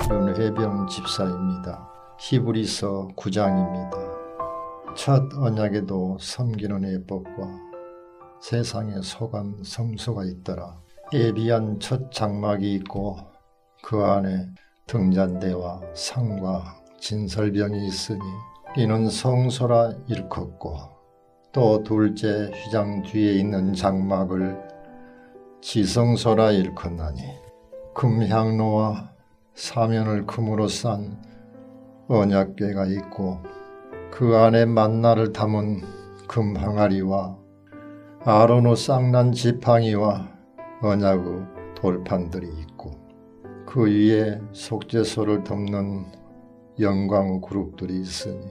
윤회병 집사입니다. 히브리서 9장입니다. 첫 언약에도 섬기는 예법과 세상에 소관 성소가 있더라. 예비한 첫 장막이 있고 그 안에 등잔대와 상과 진설병이 있으니 이는 성소라 일컫고, 또 둘째 휘장 뒤에 있는 장막을 지성소라 일컫나니, 금향로와 사면을 금으로 싼 언약궤가 있고 그 안에 만나를 담은 금항아리와 아로노 쌍난 지팡이와 언약의 돌판들이 있고, 그 위에 속죄소를 덮는 영광의 그룹들이 있으니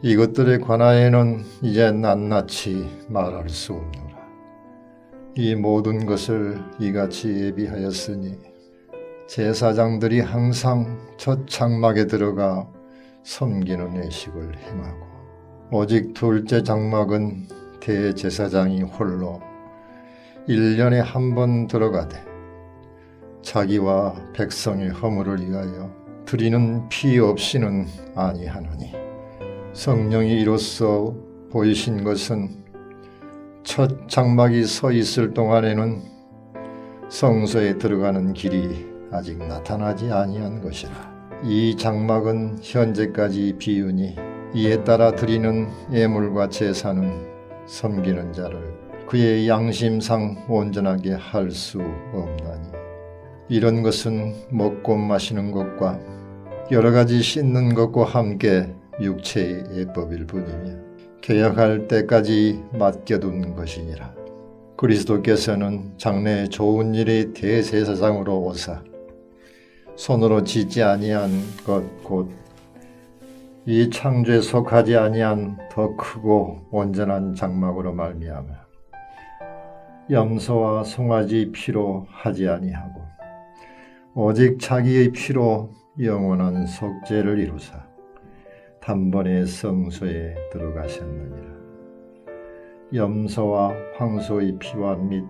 이것들에 관하여는 이제 낱낱이 말할 수 없노라. 이 모든 것을 이같이 예비하였으니 제사장들이 항상 첫 장막에 들어가 섬기는 예식을 행하고, 오직 둘째 장막은 대제사장이 홀로 1년에 한 번 들어가되 자기와 백성의 허물을 위하여 드리는 피 없이는 아니하노니, 성령이 이로써 보이신 것은 첫 장막이 서 있을 동안에는 성소에 들어가는 길이 아직 나타나지 아니한 것이라. 이 장막은 현재까지 비유니 이에 따라 드리는 예물과 제사는 섬기는 자를 그의 양심상 온전하게 할 수 없나니, 이런 것은 먹고 마시는 것과 여러 가지 씻는 것과 함께 육체의 예법일 뿐이며 개혁할 때까지 맡겨둔 것이니라. 그리스도께서는 장래의 좋은 일의 대제사장으로 오사 손으로 짓지 아니한 것 곧 이 창조에 속하지 아니한 더 크고 온전한 장막으로 말미암아 염소와 송아지 피로 하지 아니하고 오직 자기의 피로 영원한 속죄를 이루사 단번에 성소에 들어가셨느니라. 염소와 황소의 피와 및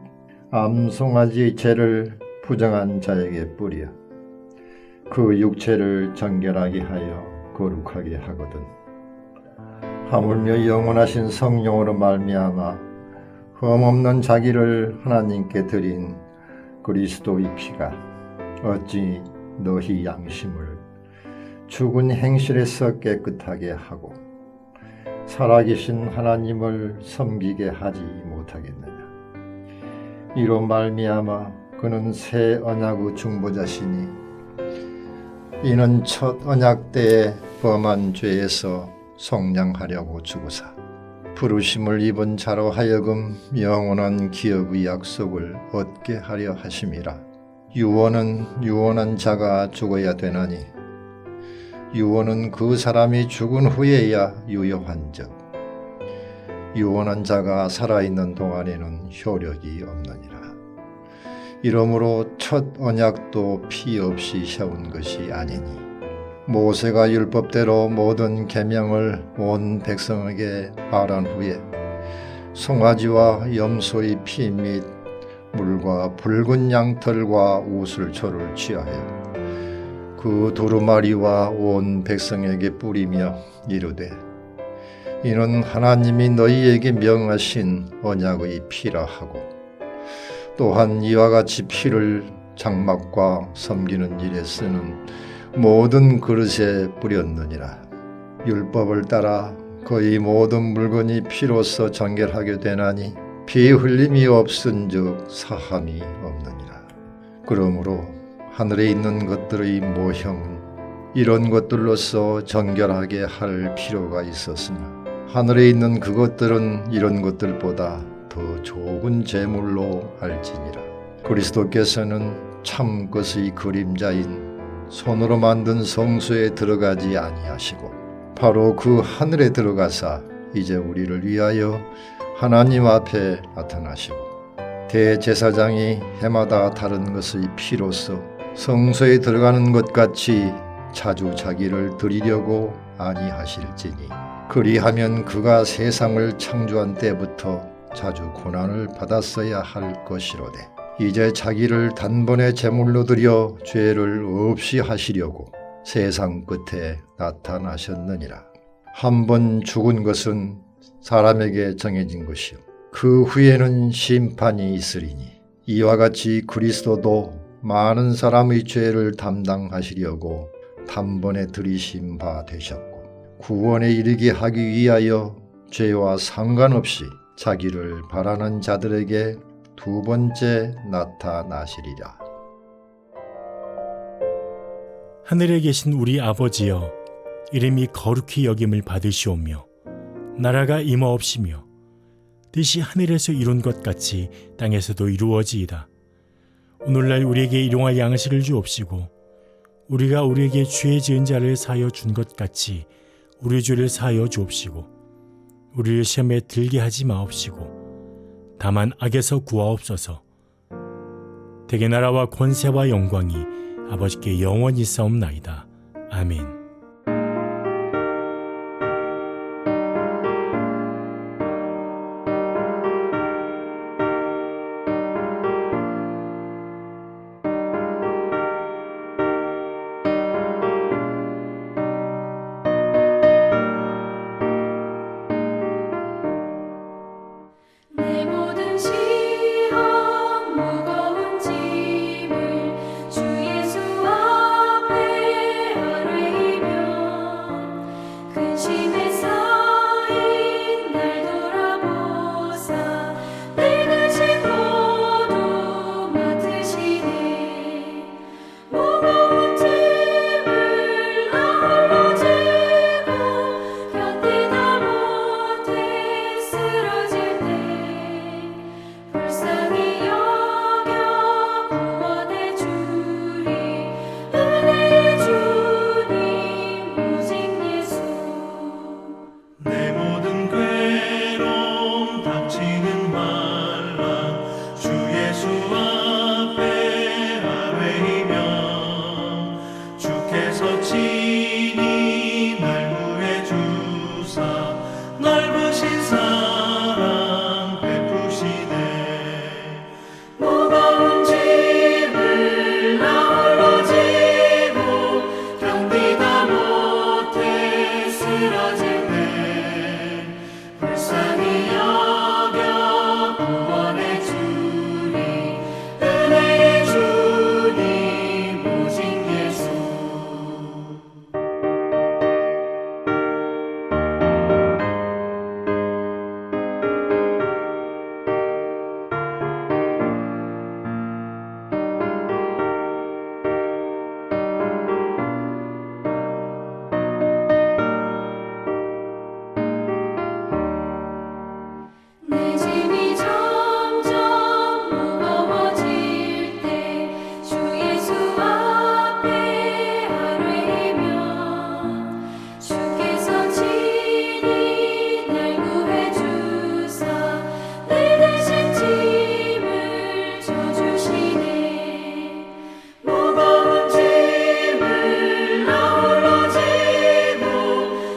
암송아지의 죄를 부정한 자에게 뿌려 그 육체를 정결하게 하여 거룩하게 하거든, 하물며 영원하신 성령으로 말미암아 흠없는 자기를 하나님께 드린 그리스도의 피가 어찌 너희 양심을 죽은 행실에서 깨끗하게 하고 살아계신 하나님을 섬기게 하지 못하겠느냐. 이로 말미암아 그는 새 언약의 중보자시니 이는 첫 언약 때에 범한 죄에서 속량하려고 죽으사 부르심을 입은 자로 하여금 영원한 기업의 약속을 얻게 하려 하심이라. 유언은 유언한 자가 죽어야 되나니 유언은 그 사람이 죽은 후에야 유효한즉 유언한 자가 살아있는 동안에는 효력이 없느니라. 이러므로 첫 언약도 피 없이 세운 것이 아니니 모세가 율법대로 모든 계명을 온 백성에게 말한 후에 송아지와 염소의 피 및 물과 붉은 양털과 우슬초를 취하여 그 두루마리와 온 백성에게 뿌리며 이르되, 이는 하나님이 너희에게 명하신 언약의 피라 하고, 또한 이와 같이 피를 장막과 섬기는 일에 쓰는 모든 그릇에 뿌렸느니라. 율법을 따라 거의 모든 물건이 피로써 정결하게 되나니 피 흘림이 없은즉 사함이 없느니라. 그러므로 하늘에 있는 것들의 모형은 이런 것들로서 정결하게 할 필요가 있었으나 하늘에 있는 그것들은 이런 것들보다 더 좋은 제물로 할지니라. 그리스도께서는 참 것의 그림자인 손으로 만든 성소에 들어가지 아니하시고 바로 그 하늘에 들어가사 이제 우리를 위하여 하나님 앞에 나타나시고 대제사장이 해마다 다른 것의 피로써 성소에 들어가는 것 같이 자주 자기를 드리려고 아니하실지니, 그리하면 그가 세상을 창조한 때부터 자주 고난을 받았어야 할 것이로되 이제 자기를 단번에 제물로 드려 죄를 없이 하시려고 세상 끝에 나타나셨느니라. 한 번 죽은 것은 사람에게 정해진 것이요 그 후에는 심판이 있으리니 이와 같이 그리스도도 많은 사람의 죄를 담당하시려고 단번에 들이신 바 되셨고 구원에 이르게 하기 위하여 죄와 상관없이 자기를 바라는 자들에게 두 번째 나타나시리라. 하늘에 계신 우리 아버지여, 이름이 거룩히 여김을 받으시오며 나라가 임하옵시며 뜻이 하늘에서 이룬 것 같이 땅에서도 이루어지이다. 오늘날 우리에게 일용할 양식을 주옵시고 우리가 우리에게 죄 지은 자를 사하여 준 것 같이 우리 죄를 사하여 주옵시고 우리를 시험에 들게 하지 마옵시고 다만 악에서 구하옵소서. 대개 나라와 권세와 영광이 아버지께 영원히 싸움나이다. 아멘. 내 모든 시험 무거운 짐을 주 예수 앞에 아뢰이며 근심에 쌓인 날 돌아보사 내 근심 모두 맡으시네. 무거운 짐을 나 홀로 지고 견디다 못해 쓰러질 때 불쌍히 여겨 구원해 주리. 은혜의 주님 오직 예수. 내 모든 괴로움 닥치는 말라 주 예수 앞에 아뢰이며 주께서 친히 날 구해 주사 넓으신 사랑 베푸시네. 무거운 짐을 나 홀로 지고 견디다 못해 쓰러질 때 불쌍히 여겨 구원해 주리. 은혜의 주님 오직 예수. 내 짐이 점점 무거워질 때 주 예수 앞에 아뢰이며 주께서 친히 날 구해 주사 내 대신 짐을 져주시네. 무거운 짐을 나 홀로 지고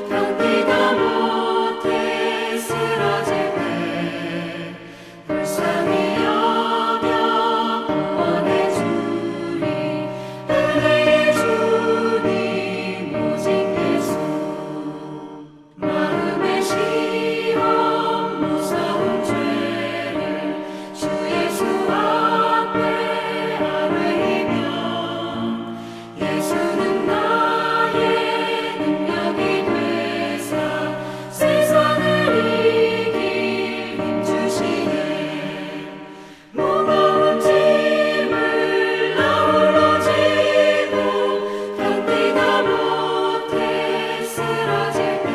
견디다 못해 쓰러질 때 불쌍히 여겨 구원해 주리. 은혜의 주님 오직 예수. 마음의 시험 무서운 죄를 주 예수 앞에 아뢰이며 예수는 나의 능력이 되사 세상을 이길 힘 주시네. 무거운 짐을 나 홀로 지고 견디다 못해 쓰러질 때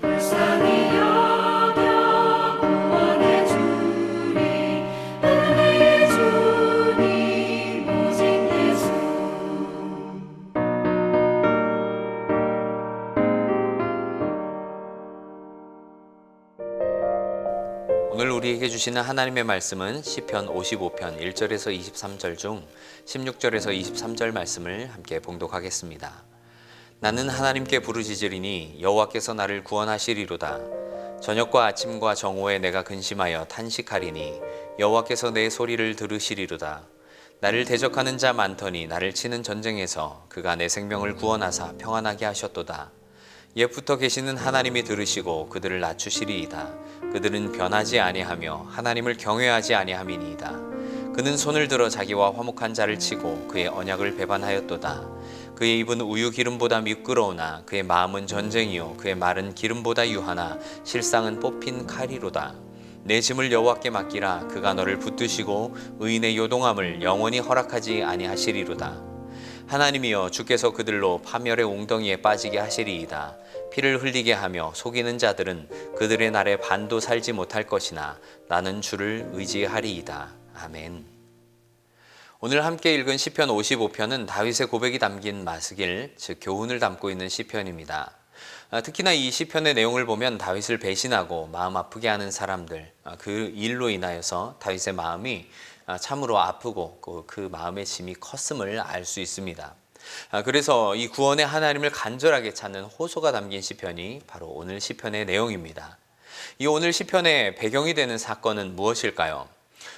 불쌍히 여겨 구원해 주리. 은혜의 주님 오직 예수. 오늘 우리에게 주시는 하나님의 말씀은 시편 55편 1절에서 23절 중 16절에서 23절 말씀을 함께 봉독하겠습니다. 나는 하나님께 부르짖으리니 여호와께서 나를 구원하시리로다. 저녁과 아침과 정오에 내가 근심하여 탄식하리니 여호와께서 내 소리를 들으시리로다. 나를 대적하는 자 많더니 나를 치는 전쟁에서 그가 내 생명을 구원하사 평안하게 하셨도다. 옛부터 계시는 하나님이 들으시고 그들을 낮추시리이다. 그들은 변하지 아니하며 하나님을 경외하지 아니함이니이다. 그는 손을 들어 자기와 화목한 자를 치고 그의 언약을 배반하였도다. 그의 입은 우유 기름보다 미끄러우나 그의 마음은 전쟁이요 그의 말은 기름보다 유하나 실상은 뽑힌 칼이로다. 내 짐을 여호와께 맡기라. 그가 너를 붙드시고 의인의 요동함을 영원히 허락하지 아니하시리로다. 하나님이여 주께서 그들로 파멸의 웅덩이에 빠지게 하시리이다. 피를 흘리게 하며 속이는 자들은 그들의 날에 반도 살지 못할 것이나 나는 주를 의지하리이다. 아멘. 오늘 함께 읽은 시편 55편은 다윗의 고백이 담긴 마스길, 즉 교훈을 담고 있는 시편입니다. 특히나 이 시편의 내용을 보면 다윗을 배신하고 마음 아프게 하는 사람들, 그 일로 인하여서 다윗의 마음이 참으로 아프고 그 마음의 짐이 컸음을 알 수 있습니다. 그래서 이 구원의 하나님을 간절하게 찾는 호소가 담긴 시편이 바로 오늘 시편의 내용입니다. 이 오늘 시편의 배경이 되는 사건은 무엇일까요?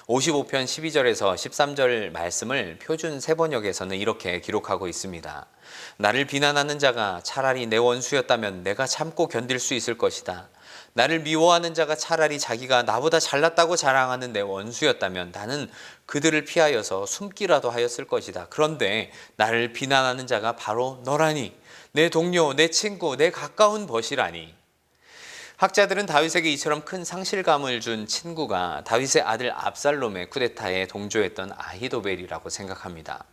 55편 12절에서 13절 말씀을 표준 세번역에서는 이렇게 기록하고 있습니다. 나를 비난하는 자가 차라리 내 원수였다면 내가 참고 견딜 수 있을 것이다. 나를 미워하는 자가 차라리 자기가 나보다 잘났다고 자랑하는 내 원수였다면 나는 그들을 피하여서 숨기라도 하였을 것이다. 그런데 나를 비난하는 자가 바로 너라니, 내 동료, 내 친구, 내 가까운 벗이라니. 학자들은 다윗에게 이처럼 큰 상실감을 준 친구가 다윗의 아들 압살롬의 쿠데타에 동조했던 아히도벨이라고 생각합니다.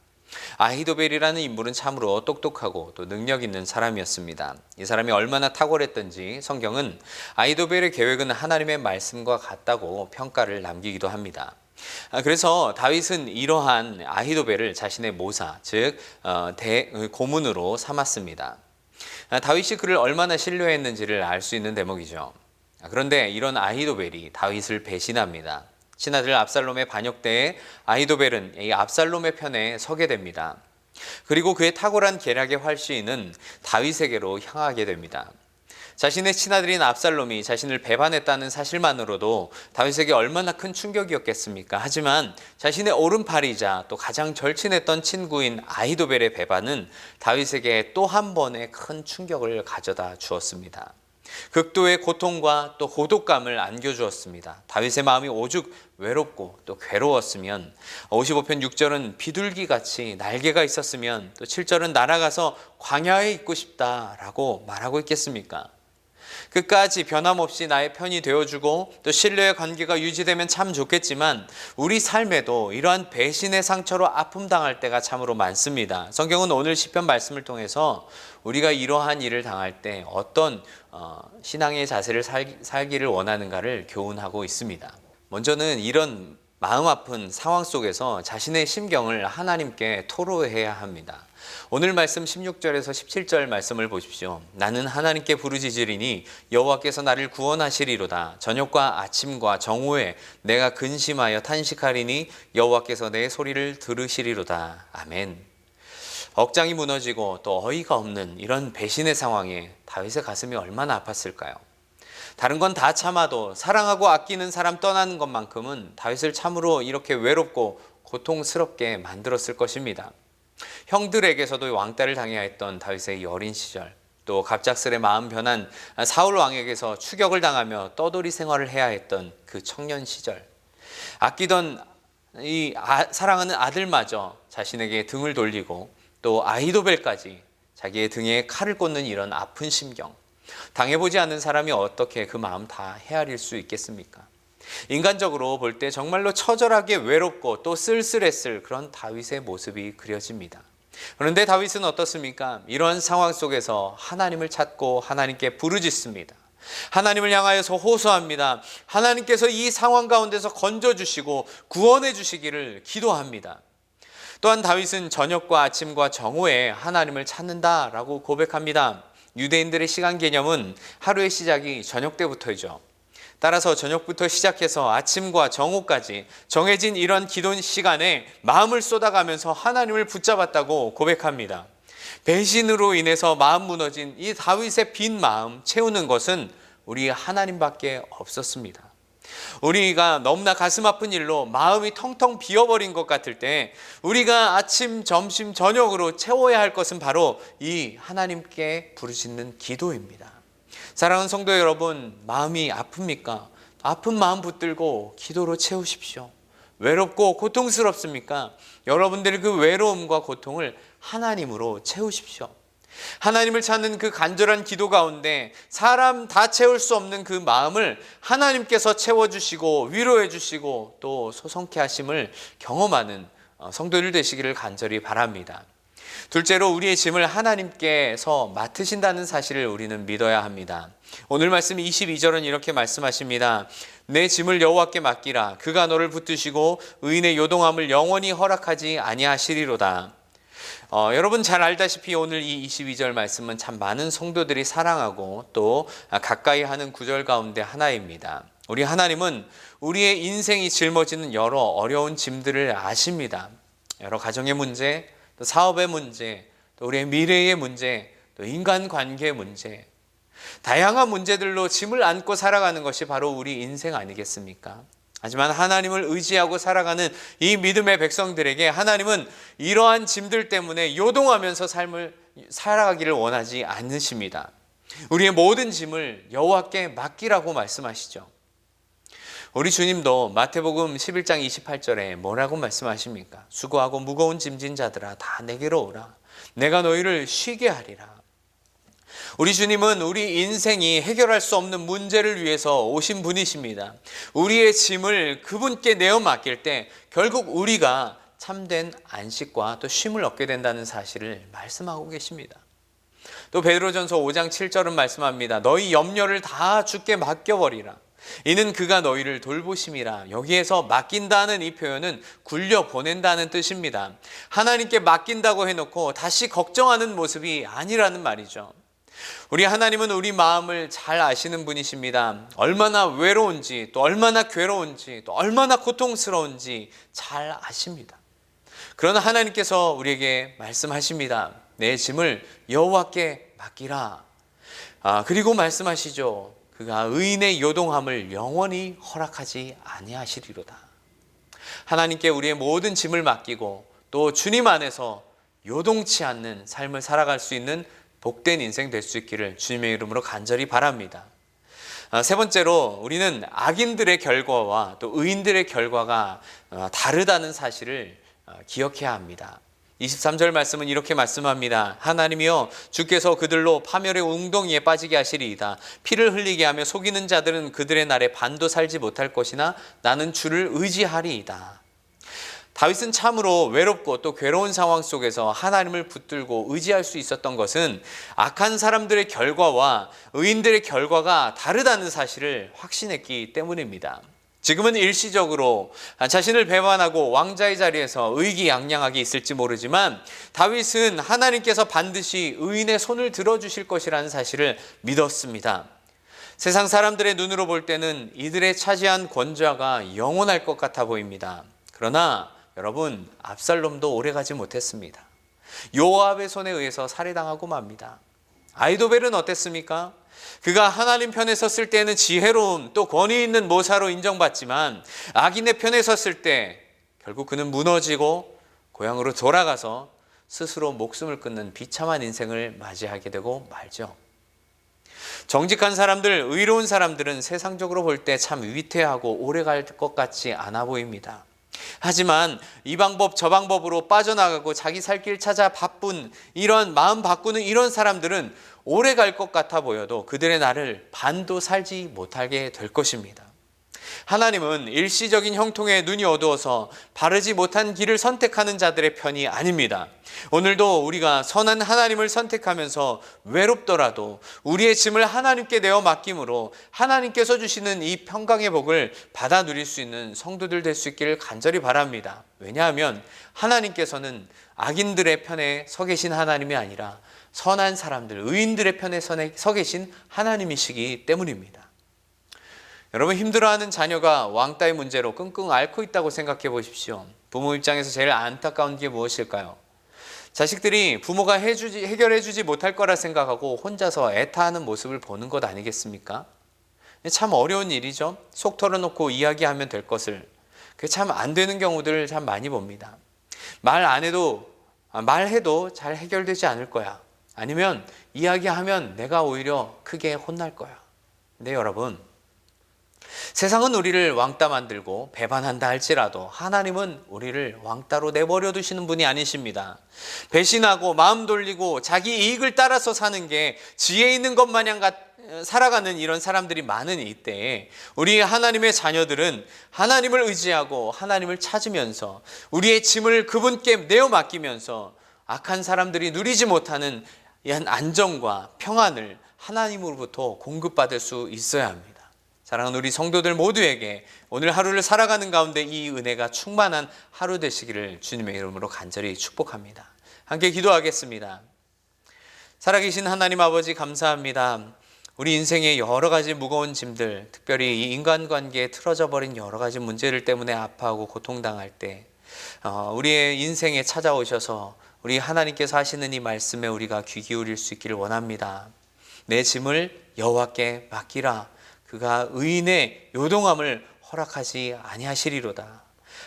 아히도벨이라는 인물은 참으로 똑똑하고 또 능력 있는 사람이었습니다. 이 사람이 얼마나 탁월했던지 성경은 아히도벨의 계획은 하나님의 말씀과 같다고 평가를 남기기도 합니다. 그래서 다윗은 이러한 아히도벨을 자신의 모사, 즉 고문으로 삼았습니다. 다윗이 그를 얼마나 신뢰했는지를 알 수 있는 대목이죠. 그런데 이런 아히도벨이 다윗을 배신합니다. 친아들 압살롬의 반역대에 아히도벨은 이 압살롬의 편에 서게 됩니다. 그리고 그의 탁월한 계략의 활시인은 다윗에게로 향하게 됩니다. 자신의 친아들인 압살롬이 자신을 배반했다는 사실만으로도 다윗에게 얼마나 큰 충격이었겠습니까? 하지만 자신의 오른팔이자 또 가장 절친했던 친구인 아히도벨의 배반은 다윗에게 또 한 번의 큰 충격을 가져다 주었습니다. 극도의 고통과 또 고독감을 안겨주었습니다. 다윗의 마음이 오죽 외롭고 또 괴로웠으면 55편 6절은 비둘기같이 날개가 있었으면 또 7절은 날아가서 광야에 있고 싶다라고 말하고 있겠습니까? 끝까지 변함없이 나의 편이 되어주고 또 신뢰의 관계가 유지되면 참 좋겠지만 우리 삶에도 이러한 배신의 상처로 아픔당할 때가 참으로 많습니다. 성경은 오늘 시편 말씀을 통해서 우리가 이러한 일을 당할 때 어떤 신앙의 자세를 살기를 원하는가를 교훈하고 있습니다. 먼저는 이런 마음 아픈 상황 속에서 자신의 심경을 하나님께 토로해야 합니다. 오늘 말씀 16절에서 17절 말씀을 보십시오. 나는 하나님께 부르짖으리니 여호와께서 나를 구원하시리로다. 저녁과 아침과 정오에 내가 근심하여 탄식하리니 여호와께서 내 소리를 들으시리로다. 아멘. 억장이 무너지고 또 어이가 없는 이런 배신의 상황에 다윗의 가슴이 얼마나 아팠을까요? 다른 건 다 참아도 사랑하고 아끼는 사람 떠나는 것만큼은 다윗을 참으로 이렇게 외롭고 고통스럽게 만들었을 것입니다. 형들에게서도 왕따를 당해야 했던 다윗의 어린 시절, 또 갑작스레 마음 변한 사울 왕에게서 추격을 당하며 떠돌이 생활을 해야 했던 그 청년 시절, 아끼던 사랑하는 아들마저 자신에게 등을 돌리고 또 아히도벨까지 자기의 등에 칼을 꽂는 이런 아픈 심경, 당해보지 않는 사람이 어떻게 그 마음 다 헤아릴 수 있겠습니까? 인간적으로 볼 때 정말로 처절하게 외롭고 또 쓸쓸했을 그런 다윗의 모습이 그려집니다. 그런데 다윗은 어떻습니까? 이런 상황 속에서 하나님을 찾고 하나님께 부르짖습니다. 하나님을 향하여서 호소합니다. 하나님께서 이 상황 가운데서 건져주시고 구원해 주시기를 기도합니다. 또한 다윗은 저녁과 아침과 정오에 하나님을 찾는다라고 고백합니다. 유대인들의 시간 개념은 하루의 시작이 저녁 때부터이죠. 따라서 저녁부터 시작해서 아침과 정오까지 정해진 이런 기도 시간에 마음을 쏟아가면서 하나님을 붙잡았다고 고백합니다. 배신으로 인해서 마음 무너진 이 다윗의 빈 마음 채우는 것은 우리 하나님밖에 없었습니다. 우리가 너무나 가슴 아픈 일로 마음이 텅텅 비어버린 것 같을 때 우리가 아침, 점심, 저녁으로 채워야 할 것은 바로 이 하나님께 부르짖는 기도입니다. 사랑하는 성도 여러분, 마음이 아픕니까? 아픈 마음 붙들고 기도로 채우십시오. 외롭고 고통스럽습니까? 여러분들의 그 외로움과 고통을 하나님으로 채우십시오. 하나님을 찾는 그 간절한 기도 가운데 사람 다 채울 수 없는 그 마음을 하나님께서 채워주시고 위로해 주시고 또 소성케 하심을 경험하는 성도들 되시기를 간절히 바랍니다. 둘째로 우리의 짐을 하나님께서 맡으신다는 사실을 우리는 믿어야 합니다. 오늘 말씀 22절은 이렇게 말씀하십니다. 내 짐을 여호와께 맡기라. 그가 너를 붙드시고 의인의 요동함을 영원히 허락하지 아니하시리로다. 여러분 잘 알다시피 오늘 이 22절 말씀은 참 많은 성도들이 사랑하고 또 가까이 하는 구절 가운데 하나입니다. 우리 하나님은 우리의 인생이 짊어지는 여러 어려운 짐들을 아십니다. 여러 가정의 문제, 또 사업의 문제, 또 우리의 미래의 문제, 또 인간관계의 문제, 다양한 문제들로 짐을 안고 살아가는 것이 바로 우리 인생 아니겠습니까? 하지만 하나님을 의지하고 살아가는 이 믿음의 백성들에게 하나님은 이러한 짐들 때문에 요동하면서 삶을 살아가기를 원하지 않으십니다. 우리의 모든 짐을 여호와께 맡기라고 말씀하시죠. 우리 주님도 마태복음 11장 28절에 뭐라고 말씀하십니까? 수고하고 무거운 짐진 자들아 다 내게로 오라. 내가 너희를 쉬게 하리라. 우리 주님은 우리 인생이 해결할 수 없는 문제를 위해서 오신 분이십니다. 우리의 짐을 그분께 내어 맡길 때 결국 우리가 참된 안식과 또 쉼을 얻게 된다는 사실을 말씀하고 계십니다. 또 베드로전서 5장 7절은 말씀합니다. 너희 염려를 다 주께 맡겨버리라. 이는 그가 너희를 돌보심이라. 여기에서 맡긴다는 이 표현은 굴려 보낸다는 뜻입니다. 하나님께 맡긴다고 해놓고 다시 걱정하는 모습이 아니라는 말이죠. 우리 하나님은 우리 마음을 잘 아시는 분이십니다. 얼마나 외로운지 또 얼마나 괴로운지 또 얼마나 고통스러운지 잘 아십니다. 그러나 하나님께서 우리에게 말씀하십니다. 내 짐을 여호와께 맡기라. 그리고 말씀하시죠. 그가 의인의 요동함을 영원히 허락하지 아니하시리로다. 하나님께 우리의 모든 짐을 맡기고 또 주님 안에서 요동치 않는 삶을 살아갈 수 있는 복된 인생 될 수 있기를 주님의 이름으로 간절히 바랍니다. 세 번째로 우리는 악인들의 결과와 또 의인들의 결과가 다르다는 사실을 기억해야 합니다. 23절 말씀은 이렇게 말씀합니다. 하나님이여 주께서 그들로 파멸의 웅덩이에 빠지게 하시리이다. 피를 흘리게 하며 속이는 자들은 그들의 날에 반도 살지 못할 것이나 나는 주를 의지하리이다. 다윗은 참으로 외롭고 또 괴로운 상황 속에서 하나님을 붙들고 의지할 수 있었던 것은 악한 사람들의 결과와 의인들의 결과가 다르다는 사실을 확신했기 때문입니다. 지금은 일시적으로 자신을 배반하고 왕자의 자리에서 의기양양하게 있을지 모르지만 다윗은 하나님께서 반드시 의인의 손을 들어주실 것이라는 사실을 믿었습니다. 세상 사람들의 눈으로 볼 때는 이들의 차지한 권좌가 영원할 것 같아 보입니다. 그러나 여러분, 압살롬도 오래가지 못했습니다. 요압의 손에 의해서 살해당하고 맙니다. 아이도벨은 어땠습니까? 그가 하나님 편에 섰을 때는 지혜로운 또 권위 있는 모사로 인정받지만 악인의 편에 섰을 때 결국 그는 무너지고 고향으로 돌아가서 스스로 목숨을 끊는 비참한 인생을 맞이하게 되고 말죠. 정직한 사람들, 의로운 사람들은 세상적으로 볼 때 참 위태하고 오래갈 것 같지 않아 보입니다. 하지만 이 방법 저 방법으로 빠져나가고 자기 살 길 찾아 바쁜 이런 마음 바꾸는 이런 사람들은 오래 갈 것 같아 보여도 그들의 날을 반도 살지 못하게 될 것입니다. 하나님은 일시적인 형통에 눈이 어두워서 바르지 못한 길을 선택하는 자들의 편이 아닙니다. 오늘도 우리가 선한 하나님을 선택하면서 외롭더라도 우리의 짐을 하나님께 내어 맡김으로 하나님께서 주시는 이 평강의 복을 받아 누릴 수 있는 성도들 될 수 있기를 간절히 바랍니다. 왜냐하면 하나님께서는 악인들의 편에 서 계신 하나님이 아니라 선한 사람들, 의인들의 편에 서 계신 하나님이시기 때문입니다. 여러분, 힘들어하는 자녀가 왕따의 문제로 끙끙 앓고 있다고 생각해 보십시오. 부모 입장에서 제일 안타까운 게 무엇일까요? 자식들이 부모가 해결해 주지 못할 거라 생각하고 혼자서 애타하는 모습을 보는 것 아니겠습니까? 참 어려운 일이죠. 속 털어놓고 이야기하면 될 것을 그게 참 안 되는 경우들을 참 많이 봅니다. 말 안 해도 말해도 잘 해결되지 않을 거야. 아니면 이야기하면 내가 오히려 크게 혼날 거야. 근데 여러분, 세상은 우리를 왕따 만들고 배반한다 할지라도 하나님은 우리를 왕따로 내버려 두시는 분이 아니십니다. 배신하고 마음 돌리고 자기 이익을 따라서 사는 게 지혜 있는 것 마냥 살아가는 이런 사람들이 많은 이때에 우리 하나님의 자녀들은 하나님을 의지하고 하나님을 찾으면서 우리의 짐을 그분께 내어 맡기면서 악한 사람들이 누리지 못하는 안정과 평안을 하나님으로부터 공급받을 수 있어야 합니다. 사랑하는 우리 성도들 모두에게 오늘 하루를 살아가는 가운데 이 은혜가 충만한 하루 되시기를 주님의 이름으로 간절히 축복합니다. 함께 기도하겠습니다. 살아계신 하나님 아버지, 감사합니다. 우리 인생의 여러 가지 무거운 짐들, 특별히 이 인간관계에 틀어져 버린 여러 가지 문제들 때문에 아파하고 고통당할 때 우리의 인생에 찾아오셔서 우리 하나님께서 하시는 이 말씀에 우리가 귀 기울일 수 있기를 원합니다. 내 짐을 여호와께 맡기라. 그가 의인의 요동함을 허락하지 아니하시리로다.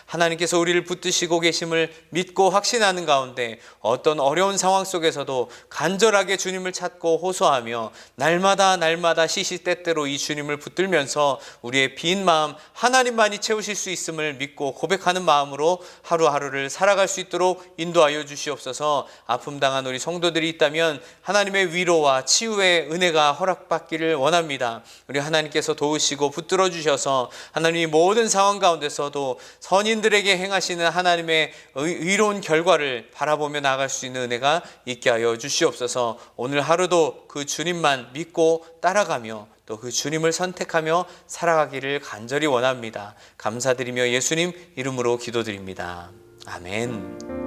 하나님께서 우리를 붙드시고 계심을 믿고 확신하는 가운데 어떤 어려운 상황 속에서도 간절하게 주님을 찾고 호소하며 날마다 시시때때로 이 주님을 붙들면서 우리의 빈 마음 하나님만이 채우실 수 있음을 믿고 고백하는 마음으로 하루하루를 살아갈 수 있도록 인도하여 주시옵소서. 아픔 당한 우리 성도들이 있다면 하나님의 위로와 치유의 은혜가 허락받기를 원합니다. 우리 하나님께서 도우시고 붙들어 주셔서 하나님이 모든 상황 가운데서도 선인들에게 행하시는 하나님의 의로운 결과를 바라보며 나아갈 수 있는 은혜가 있게 하여 주시옵소서. 오늘 하루도 그 주님만 믿고 따라가며 또 그 주님을 선택하며 살아가기를 간절히 원합니다. 감사드리며 예수님 이름으로 기도드립니다. 아멘.